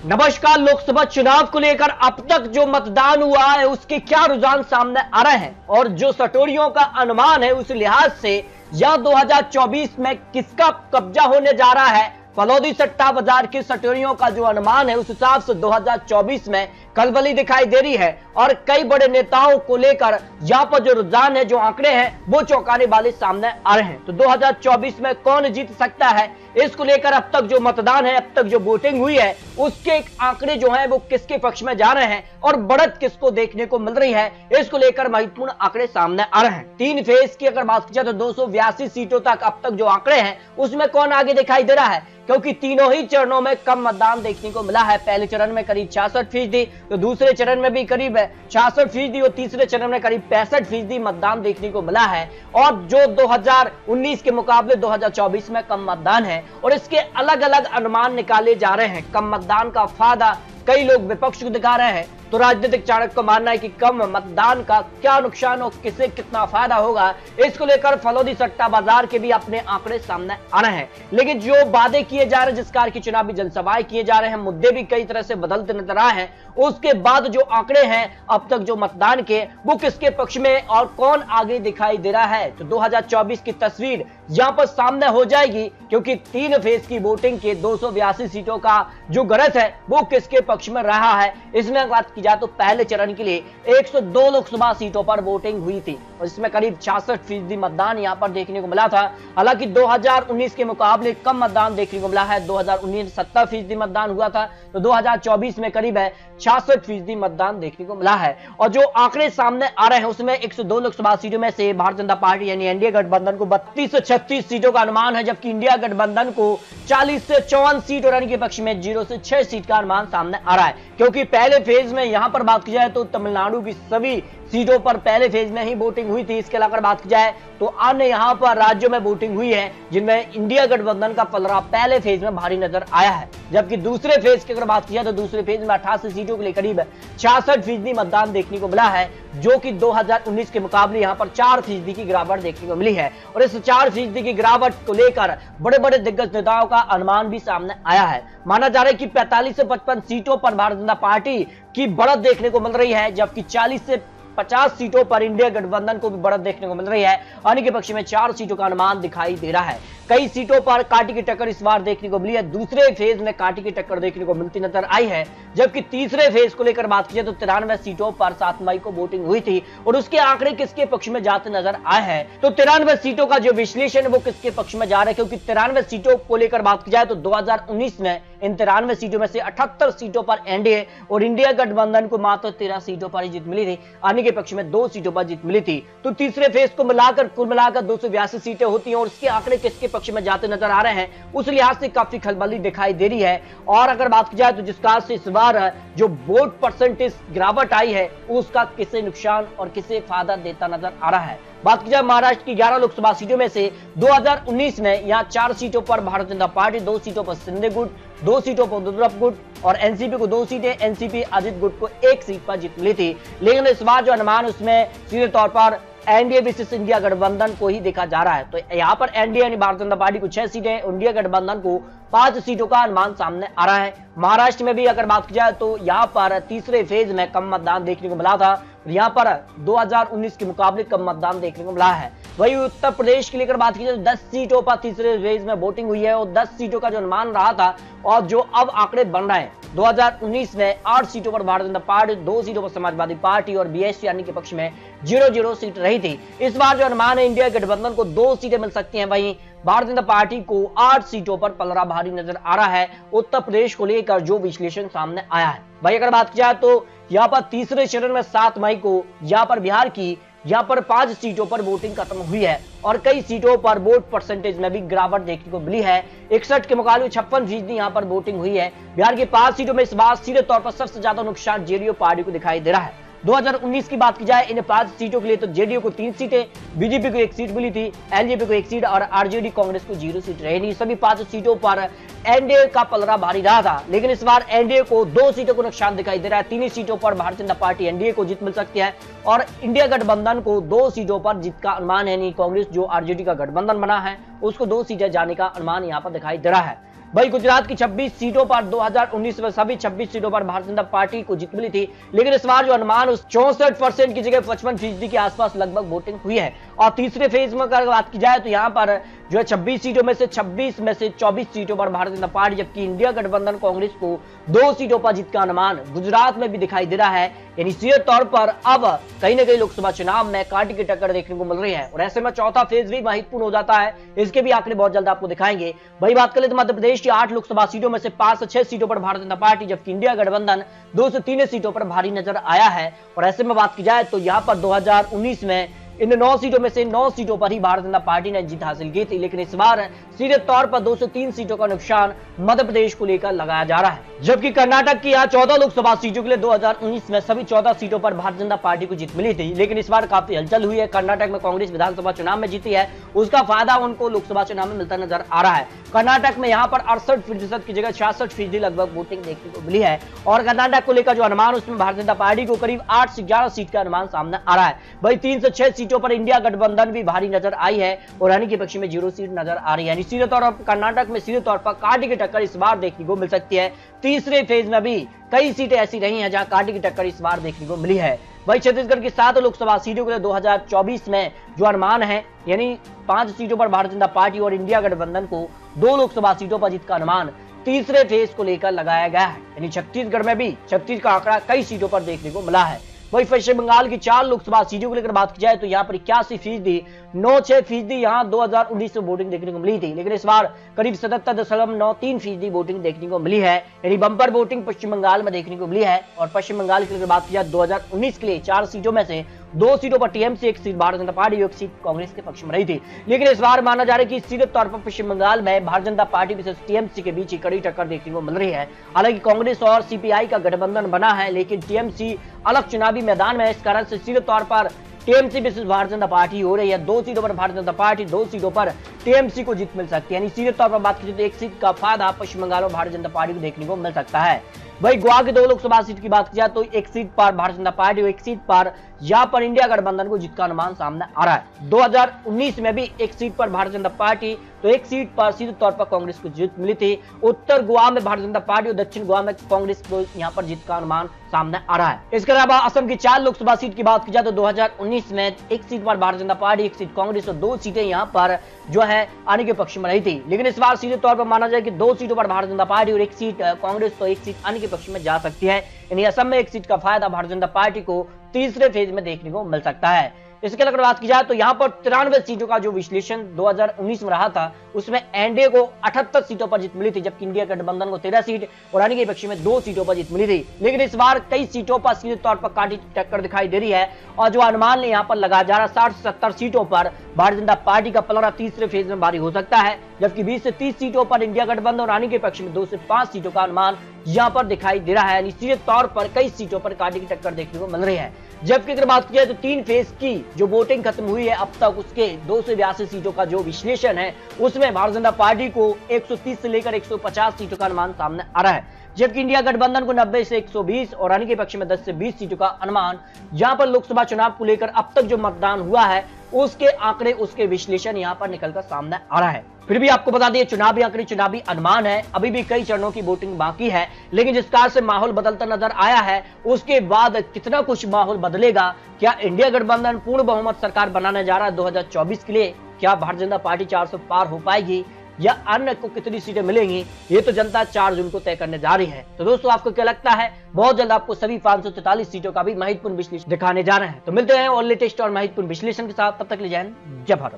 नमस्कार। लोकसभा चुनाव को लेकर अब तक जो मतदान हुआ है उसके क्या रुझान सामने आ रहे हैं और जो सटोरियों का अनुमान है उस लिहाज से यह 2024 में किसका कब्जा होने जा रहा है, फलौदी सट्टा बाजार की सटोरियों का जो अनुमान है उस हिसाब से 2024 में खलबली दिखाई दे रही है और कई बड़े नेताओं को लेकर यहां पर जो रुझान है, जो आंकड़े हैं वो चौंकाने वाले सामने आ रहे हैं। तो 2024 में कौन जीत सकता है, इसको लेकर अब तक जो मतदान है, अब तक जो वोटिंग हुई है उसके आंकड़े जो हैं वो किसके पक्ष में जा रहे हैं और बढ़त किसको देखने को मिल रही है, इसको लेकर महत्वपूर्ण आंकड़े सामने आ रहे हैं। 3 फेज की अगर बात की जाए तो 282 सीटों तक अब तक जो आंकड़े हैं उसमें कौन आगे दिखाई दे रहा है, क्योंकि तीनों ही चरणों में कम मतदान देखने को मिला है। पहले चरण में करीब 66%, तो दूसरे चरण में भी करीब 66% और तीसरे चरण में करीब 65% मतदान देखने को मिला है। और जो 2019 के मुकाबले 2024 में कम मतदान है और इसके अलग अलग अनुमान निकाले जा रहे हैं। कम मतदान का फायदा कई लोग विपक्ष को दिखा रहे हैं, तो राजनीतिक चाणक्य को मानना है कि कम मतदान का क्या नुकसान और किसे कितना फायदा होगा, इसको लेकर फलौदी सट्टा बाजार के भी अपने आंकड़े सामने आ रहे हैं। लेकिन जो वादे किए जा रहे हैं, जिस कार की चुनावी जनसभाएं किए जा रहे हैं, मुद्दे भी कई तरह से बदलते नजर आए हैं, उसके बाद जो आंकड़े हैं अब तक जो मतदान के, वो किसके पक्ष में और कौन आगे दिखाई दे रहा है, तो 2024 की तस्वीर यहां पर सामने हो जाएगी। क्योंकि 3 फेज की वोटिंग के 282 सीटों का जो गरज है वो किसके पक्ष में रहा है। इसमें बात की जाए तो पहले चरण के लिए 102 लोकसभा सीटों पर वोटिंग हुई थी और इसमें करीब 66% मतदान यहां पर देखने को मिला था। हालांकि 2019 के मुकाबले कम मतदान देखने को मिला है। 2019 70% मतदान हुआ था, तो 2024 में करीब 66% मतदान देखने को मिला है। और जो आंकड़े सामने आ रहे हैं उसमें 102 लोकसभा सीटों में से भारतीय जनता पार्टी यानी एनडीए गठबंधन को 32 से 36 सीटों का अनुमान है, जबकि इंडिया गठबंधन को 40 से 54 सीट और के पक्ष में 0 से 6 सीट का अनुमान सामने आ रहा है। क्योंकि पहले फेज में यहां पर बात की जाए तो तमिलनाडु की सभी सीटों पर पहले फेज में ही वोटिंग हुई थी। इसके अलावा बात की जाए तो अन्य यहां पर राज्यों में वोटिंग हुई है जिनमें इंडिया गठबंधन का पलड़ा पहले फेज में भारी नजर आया है। जबकि दूसरे फेज की अगर बात की जाए तो दूसरे फेज में 88 सीटों के लिए करीब 66% मतदान देखने को मिला है, जो कि 2019 के मुकाबले यहां पर 4% की गिरावट देखने को मिली है। और इस 4% की गिरावट को लेकर बड़े बड़े दिग्गज नेताओं का अनुमान भी सामने आया है। माना जा रहा है कि 45 से 55 सीटों पर भारतीय जनता पार्टी की बढ़त देखने को मिल रही है, जबकि 40 से 50 सीटों पर इंडिया गठबंधन को भी बढ़त देखने को मिल रही है। अन्य के पक्ष में 4 सीटों का अनुमान दिखाई दे रहा है। कई सीटों पर कांटे की टक्कर इस बार देखने को मिली है। दूसरे फेज में कांटे की टक्कर देखने को मिलती नजर आई है, जबकि तीसरे फेज को लेकर बात की जाए तो 93 सीटों पर 7 मई को वोटिंग हुई थी और उसके आंकड़े किसके पक्ष में जाते नजर आए हैं। तो 93 सीटों का जो विश्लेषण है वो किसके पक्ष में जा रहा है, क्योंकि 93 सीटों को लेकर बात की जाए तो 2019 में इन 93 सीटों में से 78 सीटों पर एनडीए और इंडिया गठबंधन को मात्र 13 सीटों पर ही जीत मिली थी। अन्य के पक्ष में 2 सीटों पर जीत मिली थी। तो तीसरे फेज को मिलाकर कुल मिलाकर 282 सीटें होती हैं और उसके आंकड़े किसके पक्ष में जाते नजर आ रहे हैं, उस लिहाज से काफी खलबली दिखाई दे रही है। और अगर बात की जाए तो जिस कारण से इस बार जो वोट परसेंटेज गिरावट आई है उसका किसे नुकसान और किसे फायदा देता नजर आ रहा है। बात की जाए महाराष्ट्र की 11 लोकसभा सीटों में से 2019 में यहां 4 सीटों पर भारतीय जनता पार्टी, 2 सीटों पर शिंदे गुट, 2 सीटों पर उद्धव गुट और एनसीपी को 2 सीटें, एनसीपी अजित गुट को 1 सीट पर जीत मिली थी। लेकिन इस बार जो अनुमान उसमें सीधे तौर पर एनडीए विशेष इंडिया गठबंधन को ही देखा जा रहा है। तो यहाँ पर एनडीए यानी भारतीय जनता पार्टी को 6 सीटें, इंडिया गठबंधन को 5 सीटों का अनुमान सामने आ रहा है। महाराष्ट्र में भी अगर बात की जाए तो यहाँ पर तीसरे फेज में कम मतदान देखने को मिला था, यहाँ पर 2019 के मुकाबले कम मतदान देखने को मिला है। वही उत्तर प्रदेश के लेकर बात की जाए तो 10 सीटों पर तीसरे फेज में वोटिंग हुई है और 10 सीटों का जो अनुमान रहा था और जो अब आंकड़े बन रहे हैं, 2019 में 8 सीटों पर भारतीय जनता पार्टी, 2 सीटों पर समाजवादी पार्टी और बीएसपी यानी के पक्ष में 0-0 सीट रही थी। इस बार जो अनुमान है इंडिया गठबंधन को 2 सीटें मिल सकती हैं, वहीं भारतीय जनता पार्टी को 8 सीटों पर पलड़ा भारी नजर आ रहा है उत्तर प्रदेश को लेकर जो विश्लेषण सामने आया है। भाई अगर बात की जाए तो यहाँ पर तीसरे चरण में 7 मई को यहाँ पर बिहार की यहाँ पर 5 सीटों पर वोटिंग खत्म हुई है और कई सीटों पर वोट परसेंटेज में भी गिरावट देखने को मिली है। 61 के मुकाबले 56% यहाँ पर वोटिंग हुई है। बिहार की 5 सीटों में इस बार सीधे तौर पर सबसे ज्यादा नुकसान जेडीयू पार्टी को दिखाई दे रहा है। 2019 की बात की जाए इन 5 सीटों के लिए तो जेडीयू को 3 सीटें, बीजेपी को 1 सीट मिली थी, एलजेपी को 1 सीट और आरजेडी कांग्रेस को 0 सीट रही। सभी 5 सीटों पर एनडीए का पलड़ा भारी रहा था, लेकिन इस बार एनडीए को 2 सीटों को नुकसान दिखाई दे रहा है। 3 सीटों पर भारतीय जनता पार्टी एनडीए को जीत मिल सकती है और इंडिया गठबंधन को 2 सीटों पर जीत का अनुमान है। कांग्रेस जो आरजेडी का गठबंधन बना है उसको 2 सीटें जाने का अनुमान यहाँ पर दिखाई दे रहा है। भाई गुजरात की 26 सीटों पर 2019 में सभी 26 सीटों पर भारतीय जनता पार्टी को जीत मिली थी, लेकिन इस बार जो अनुमान उस 64% की जगह 55% के आसपास लगभग वोटिंग हुई है। और तीसरे फेज में अगर बात की जाए तो यहाँ पर जो है 26 सीटों में से 26 में से 24 सीटों पर भारतीय जनता पार्टी, जबकि इंडिया गठबंधन कांग्रेस को 2 सीटों पर जीत का अनुमान गुजरात में भी दिखाई दे रहा है। यानी सीधे तौर पर अब कहीं ना कहीं लोकसभा चुनाव में कांटे की टक्कर देखने को मिल रही है और ऐसे में चौथा फेज भी महत्वपूर्ण हो जाता है। इसके भी आंकड़े बहुत जल्द आपको दिखाएंगे। वही बात करें तो मध्य प्रदेश की 8 लोकसभा सीटों में से 5 से 6 सीटों पर भारतीय जनता पार्टी, जबकि इंडिया गठबंधन 2 से 3 सीटों पर भारी नजर आया है। और ऐसे में बात की जाए तो यहाँ पर 2019 में इन 9 सीटों में से 9 सीटों पर ही भारतीय जनता पार्टी ने जीत हासिल की थी, लेकिन इस बार सीधे तौर पर 2 से 3 सीटों का नुकसान मध्य प्रदेश को लेकर लगाया जा रहा है। जबकि कर्नाटक की यहाँ 14 लोकसभा सीटों के लिए 2019 में सभी 14 सीटों पर भारतीय जनता पार्टी को जीत मिली थी, लेकिन इस बार काफी हलचल हुई है। कर्नाटक में कांग्रेस विधानसभा चुनाव में जीती है, उसका फायदा उनको लोकसभा चुनाव में मिलता नजर आ रहा है। कर्नाटक में यहाँ पर 68% की जगह 66% लगभग वोटिंग देखने को मिली है और कर्नाटक को लेकर जो अनुमान उसमें भारतीय जनता पार्टी को करीब 8 से 11 सीट का अनुमान सामने आ रहा है। वही 3 से 6 सीटों पर इंडिया गठबंधन भी भारी नजर आई है और रानी के पक्ष में 0 सीट नजर आ रही है। सीधे तौर पर कर्नाटक में सीधे तौर पर कांटे की टक्कर इस बार देखने को मिल सकती है। तीसरे फेज में भी कई सीटें ऐसी रही हैं जहां कांटे की टक्कर इस बार देखने को मिली है। वही छत्तीसगढ़ की 7 लोकसभा सीटों के लिए 2024 में जो अनुमान है, यानी 5 सीटों पर भारतीय जनता पार्टी और इंडिया गठबंधन को 2 लोकसभा सीटों पर जीत का अनुमान तीसरे फेज को लेकर लगाया गया है। यानी छत्तीसगढ़ में भी 36 का आंकड़ा कई सीटों पर देखने को मिला है। वही पश्चिम बंगाल की 4 लोकसभा सीटों को लेकर बात की जाए तो यहाँ पर 81%, 96% यहाँ 2019 में वोटिंग देखने को मिली थी, लेकिन इस बार करीब 77.93% वोटिंग देखने को मिली है। यानी बंपर वोटिंग पश्चिम बंगाल में देखने को मिली है। और पश्चिम बंगाल की बात की जाए 2019 के लिए 4 सीटों में से 2 सीटों पर TMC, 1 seat Bharatiya Janata party, 1 seat Congress के पक्ष में रही थी, लेकिन इस बार माना जा रहा है कि सीधे तौर पर पश्चिम बंगाल में भारतीय जनता पार्टी विशेष टीएमसी के बीच कड़ी टक्कर देखने को मिल रही है। हालांकि कांग्रेस और सीपीआई का गठबंधन बना है, लेकिन टीएमसी अलग चुनावी मैदान में है। इस कारण से सीधे तौर पर टीएमसी विशेष भारतीय जनता पार्टी हो रही है। 2 सीटों पर भारतीय जनता पार्टी, 2 सीटों पर टीएमसी को जीत मिल सकती है। यानी सीधे तौर पर बात की तो 1 सीट का फायदा पश्चिम बंगाल और भारतीय जनता पार्टी को देखने को मिल सकता है। वही गोवा की 2 लोकसभा सीट की बात की जाए तो 1 सीट पर भारतीय जनता पार्टी और 1 सीट पर यहाँ पर इंडिया गठबंधन को जीत का अनुमान सामने आ रहा है। 2019 में भी 1 सीट पर भारतीय जनता पार्टी तो 1 सीट पर सीधे तौर पर कांग्रेस को जीत मिली थी। उत्तर गोवा में भारतीय जनता पार्टी और दक्षिण गोवा में कांग्रेस को यहाँ पर जीत का अनुमान सामने आ रहा है। इसके अलावा असम की 4 लोकसभा सीट की बात की जाए तो 2019 में 1 सीट पर भारतीय जनता पार्टी, 1 सीट कांग्रेस और 2 सीटें यहाँ पर जो है आने के पक्ष में रही थी, लेकिन इस बार सीधे तौर पर माना जाए कि 2 सीटों पर भारतीय जनता पार्टी और 1 सीट कांग्रेस तो 1 सीट आने के पक्ष में जा सकती है। यानी असम में 1 सीट का फायदा भारतीय जनता पार्टी को तीसरे फेज में देखने को मिल सकता है। इसके अगर बात की जाए तो यहाँ पर 93 सीटों का जो विश्लेषण 2019 में रहा था उसमें एनडीए को 78 सीटों पर जीत मिली थी, जबकि इंडिया गठबंधन को 13 सीट और रानी के पक्ष में 2 सीटों पर जीत मिली थी, लेकिन इस बार कई सीटों पर सीधे तौर पर कांटे की टक्कर दिखाई दे रही है। और जो अनुमान यहाँ पर लगा जा रहा 60 से 70 सीटों पर भारतीय जनता पार्टी का पलड़ा तीसरे फेज में भारी हो सकता है, जबकि 20 से 30 सीटों पर इंडिया गठबंधन और रानी के पक्ष में 2 से 5 सीटों का अनुमान यहाँ पर दिखाई दे रहा है। निश्चित तौर पर कई सीटों पर कांटे की टक्कर देखने को मिल रही है। जबकि अगर बात की जाए तो 3 फेज की जो वोटिंग खत्म हुई है अब तक, उसके 282 सीटों का जो विश्लेषण है उसमें भारतीय जनता पार्टी को 130 से लेकर 150 सीटों का अनुमान सामने आ रहा है, जबकि इंडिया गठबंधन को 90 से 120 और रानी के पक्ष में 10 से 20 सीटों का अनुमान यहाँ पर लोकसभा चुनाव को लेकर अब तक जो मतदान हुआ है उसके आंकड़े, उसके विश्लेषण यहाँ पर निकलकर सामने आ रहा है। फिर भी आपको बता दिए चुनावी आंकड़े, चुनावी अनुमान है, अभी भी कई चरणों की वोटिंग बाकी है, लेकिन जिस कार से माहौल बदलता नजर आया है उसके बाद कितना कुछ माहौल बदलेगा। क्या इंडिया गठबंधन पूर्ण बहुमत सरकार बनाने जा रहा है 2024 के लिए? क्या भारतीय जनता पार्टी 400 पार हो पाएगी या अन्य को कितनी सीटें मिलेंगी, ये तो जनता 4 जून को तय करने जा रही है। तो दोस्तों आपको क्या लगता है? बहुत जल्द आपको सभी 543 सीटों का भी महत्वपूर्ण विश्लेषण दिखाने जा रहे हैं। तो मिलते हैं और लेटेस्ट और महत्वपूर्ण विश्लेषण के साथ, तब तक ले जाएं, जय भारत।